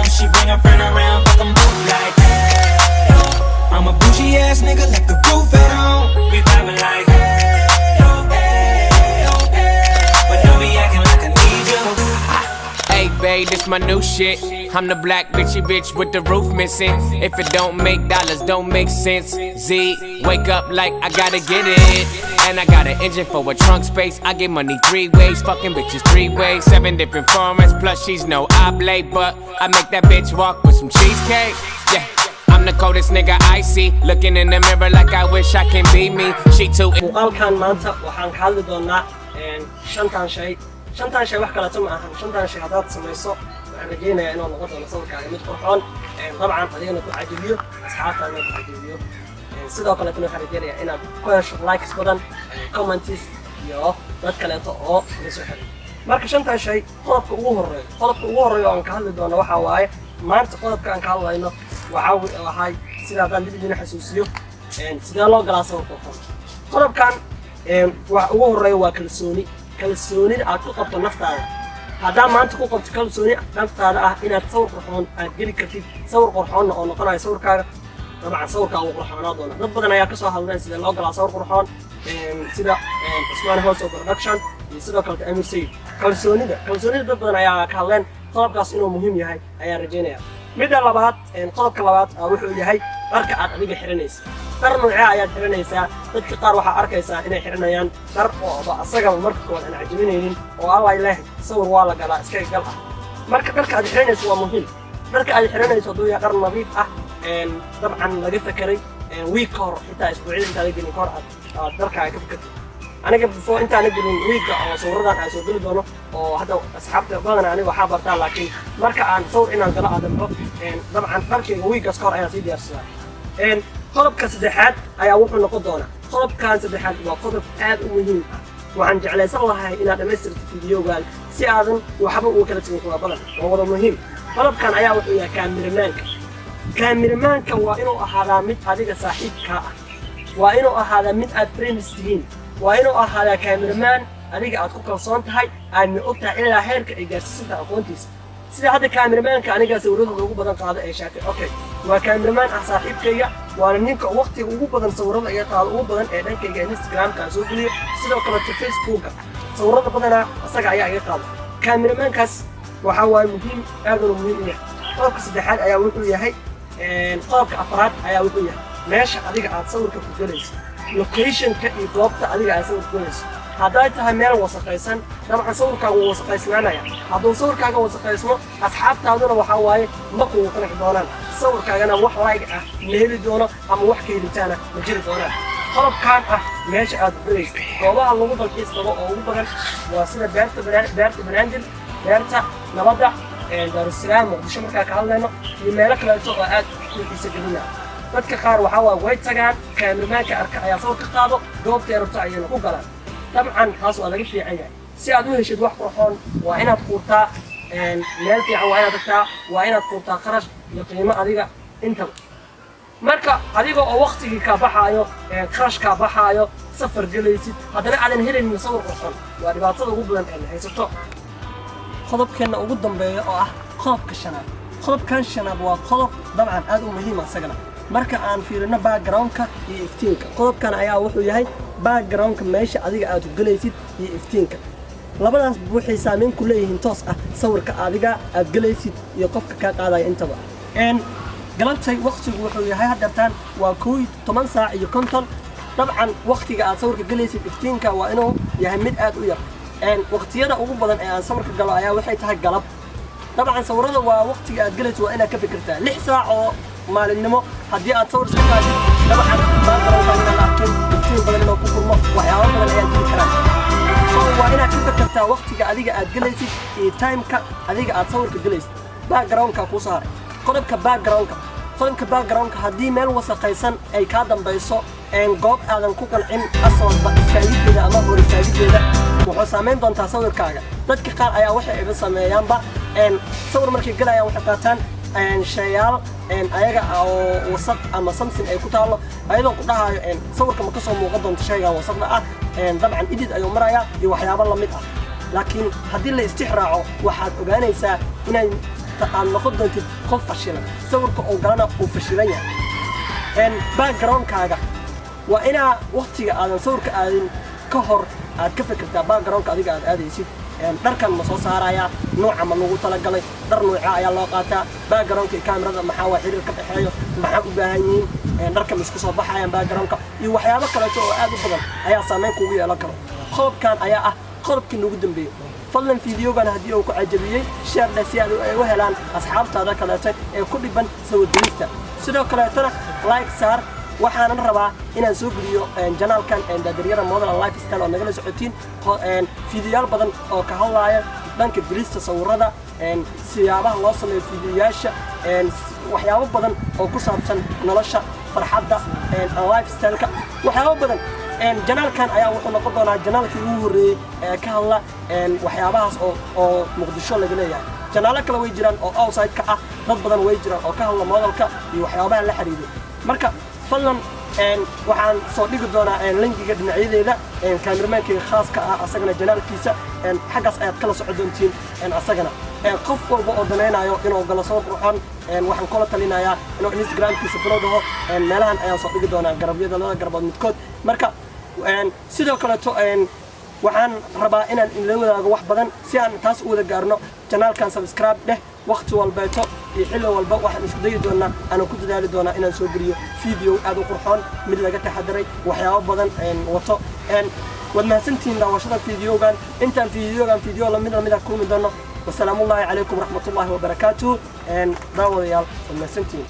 She bring her friend around, fuck them both like hey, oh. I'm a bougie ass nigga, left the roof at home. We vibing like hey, oh, hey, oh, hey. But don't be acting like I need you. Hey babe, this my new shit. I'm the black bitchy bitch with the roof missing. If it don't make dollars, don't make sense. Z, wake up like I gotta get it. And I got an engine for a trunk space. I get money 3 ways, fucking bitches 3 ways. 7 different formats, plus she's no oblate. But I make that bitch walk with some cheesecake. Yeah, I'm the coldest nigga I see. Looking in the mirror like I wish I can be me. She too. muuqaalkan maanta waxaan ka hadli doonaa shantan shay wax kala tuma ahan shantan shay hadaad samayso waxaan rajeynayaa inuu noqon doono sawirkaaga mid qurxoon dabcan adigana ku cajabiyo asxaabtaadana ku cajabiyo sidoo kale waxaan rajeynayaa inaad ku hesho likes badan comments iyo dad kaleeto oo la soo xiray marka shantan shay qodobka ugu horeeyo oo aan ka hadli doono waxa waaye maanta qodobka aan ka hadlayno waxay sida haddaan dib idin xasuusiyo sidee loo galaa sawir qurxoon qodobkan wax ugu horeeyo waa kalsoonida aad ku qabto naftaada haddaa maanta ku qabto kalsooni naftaada ah inaad sawir qurxoon aad geli kartid sawir qurxoonna oo noqonayo sawirkaaga dabcan sawirkaa uu qurxoonaa doona dad badan ayaa kasoo hadleen sidee loo galaa sawir qurxoon sida Usman House of Production iyo sidoo kale Amir Said kalsoonida dad badan ayaa ka hadleen qodobkaas inuu muhiim yahay ayaan rajeynayaa midda labaad qodobka labaad wuxuu yahay dharka aad adiga xiranaysa dhar noocee ayaad xiranaysaa dadka qaar waxaa arkaysaa inay xiranayaan dhar oo asagaba marka koowaad aan cajabinaynin oo alla ilaahay sawir waa la galaa iska gal ah marka dharka aad xiranayso waa muhiim dharka aad xiranayso hadduu yahay dhar nadiif ah dabcan laga fakaray wiig ka hor xitaa isbuucyada intaada gelin ka hor aad dharkaaga ka fakartid aniga before intaana gelin wiigga oo sawiradan aan soo geli doono oo hadda asxaabta badan aniga waxaa bartaa laakiin marka aan sawir inaan galo aadambo dabcan dharkayga wiiggaas ka hor ayaan sii diyaarsadaa qodobka saddexaad ayaa wuxuu noqon doonaa qodobkan saddexaad waa qodob aad u muhiim ah waxaan jeclaysan lahay inaad dhammaystirto fiidiyogaan si aadan waxba uga kala tegin kuwa badan waa wada muhiim qodobkan ayaa wuxuu yahay kaamiramaanka waa inuu ahaadaa mid adiga saaxiibkaa ah waa inuu ahaadaa mid aad friends tihiin waa inuu ahaadaa kaamiramaan adiga aad ku kalsoon tahay aadna og tahay ilaa heerka ay gaarsiisantaha aqoontiisa sida hadda kaamiramaanka anigaa sawirradooda ugu badan qaada ee Shaafic okay waa kaamiramaan ah saaxiibkayga waana ninka waqtiga ugu badan sawirrada iga qaado ugu badan ee dhankayga Instagram-ka aan soo geliyo sidoo kale Facebook-ka sawirrada badanaa asaga ayaa iga qaada kaamiramaankaas waxa waaye muhiim aad u muhiim ah qodobka saddexaad ayaa wuxuu yahay qodobka afraad ayaa wuxuu yahay meesha adiga aad sawirka ku galayso location-ka iyo goobta adiga aad sawirka ku galayso hadday tahay meel wasaqaysan dabcan sawirkaaga wuu wasaqaysnaanaya hadduu sawirkaaga wasaqaysmo asxaabtaaduna waxaa waaye ma kugu qanci doonaan sawirkaagana wax like ah la heli doono ama wax ka helitaana ma jiri doonaan qodobkaan ah meesha aad ku galayso goobaha lagu dalxiis tago oo ugu badan waa sida beerta Banaadir beerta Nabadda Daarusalaam Muqdisho markaa ka hadlayno iyo meelo kaleeto oo aad u xiiso gelina dadka qaar waxaa waaye way tagaan kaamiramaanka arka ayaa sawir ka qaado goobtay rabto ayayna ku galaan dabcan taas waa laga fiican yahay si aad u heshid wax qurxoon waa inaad quurtaa meel fiican waa inaad tagtaa waa inaad quurtaa kharash iyo qiimo adiga intaba marka adiga oo waqtigii ka baxaayo kharash ka baxaayo safar galaysid haddana aadan helaynin sawir qurxoon waa dhibaatada ugu badan ee haysato qodobkeena ugu dambeeya oo ah qodobkan shanaad waa qodob dabcan aad u muhiim ah isagana marka aan fiirino background-ka iyo iftiinka qodobkan ayaa wuxuu yahay background-ka meesha adiga aad u galaysid iyo iftiinka labadaas waxay saameyn ku leeyihiin toos ah sawirka adiga aad galaysid iyo qofka ka qaadaya intaba galabtay waqtigu wuxuu yahay haddatan waa 10 saac iyo 50 dabcan waqtiga aad sawirka galaysid iftiinka waa inuu yahay mid aad u yar waqtiyada ugu badan ee aan sawirka galo ayaa waxay tahay galab dabcan sawirada waa waqtiga aad galaysid waa inaad ka fikirtaa 6 saac oo maalinimo haddii aad sawir iska qaadid dabcan background-ka laakiin iftiin badan inuu ku furmo waxyaabo badan ayaa jiri karaan waa inaad ka fikirtaa waqtiga adiga aad galaysid iyo time-ka adiga aad sawirka galaysid background-ka ku saaray qodobka background-ka haddii meel wasaqaysan ay ka dambayso goob aadan ku qancin asalba iskaagideeda ama hor iskaagideeda wuxuu saameyn doontaa sawirkaaga dadka qaar ayaa waxay iga sameeyaanba sawir markay galayaan waxay qaataan shayaal ayaga oo wasaq ama something ay ku taalo ayadoo ku dhahayo sawirka ma ka soo muuqan doonto shaygan wasaqda ah dabcan edit ayuu marayaa iyo waxyaabo la mid ah laakiin haddii la istixraaco waxaad ogaanaysaa inay kasta aad noqon doontid qof fashilan sawirka oo galana uu fashilan yahay backgroundkaaga waa inaa waqtiga aadan sawirka aadin ka hor aad ka fikirtaa backgroundka adiga aad aadaysid dharkan ma soo saaraya nooca ma lagu talagalay dhar nooca ayaa loo qaataa backgroundka kaamirada maxaa waa xiriir ka dhaxeeyo maxaa u baahan yihiin dharka ma isku soo baxayaan backgroundka iyo waxyaabo kale oo aad u badan ayaa saameyn kugu yeelan karo qodobkan ayaa ah qodobkii ugu dambeeyay fadlan fiidiyogan haddii uu ku cajabiyey share leh si aad u helaan asxaabtaada kaleeto ee ku dhiban sawirgelista sidoo kaleetana like saar waxaan rabaa inaan soo geliyo janaalkan daadaryada model and lifestyle oo nagala socotiin fiidiyoyaal badan oo ka hadlaaya dhanka gelista sawirada siyaabaha loo sameeyo fiidiyoyaasha waxyaabo badan oo ku saabsan nolosha farxadda lifestyle-ka waxyaabo badan janaalkan ayaa wuxuu noqon doonaa janaalkii ugu horreeyey ee ka hadla waxyaabahaas oo muqdisho laga leeyahay janaalo kale way jiraan oo outside-ka ah dad badan way jiraan oo ka hadla modelka iyo waxyaabaha la xiriiray marka fadlan waxaan soo dhigi doonaa linkiga dhinacyadeeda kaamirmaankayga khaaska ah asagana janaalkiisa xaggaas ayaad kala socon doontiin asagana qof walba oo danaynayo inuu galo soo ruxon waxaan kula talinayaa inuu instagramkiisa filo dhaho meelahan ayaan soo dhigi doonaa garabyada laba garbood midkood marka sidoo kaleeto waxaan rabaa inaan la wadaago wax badan si aan taas u wada gaarno janaalkan subscribe dheh waqti walbeeto iyo xilli walba waxaan isku dayi doonaa aan ku dadaali doonaa inaan soo geliyo video aad u qurxoon mid laga taxadiray waxyaabo badan wato wad mahadsantihiin daawashada fiidiyogan intaan fiidiyo lamida kulmi doono wasalaamu allaahi calaykum waraxmatullaahi wabarakaatuh daawadayaal wad mahadsantihiin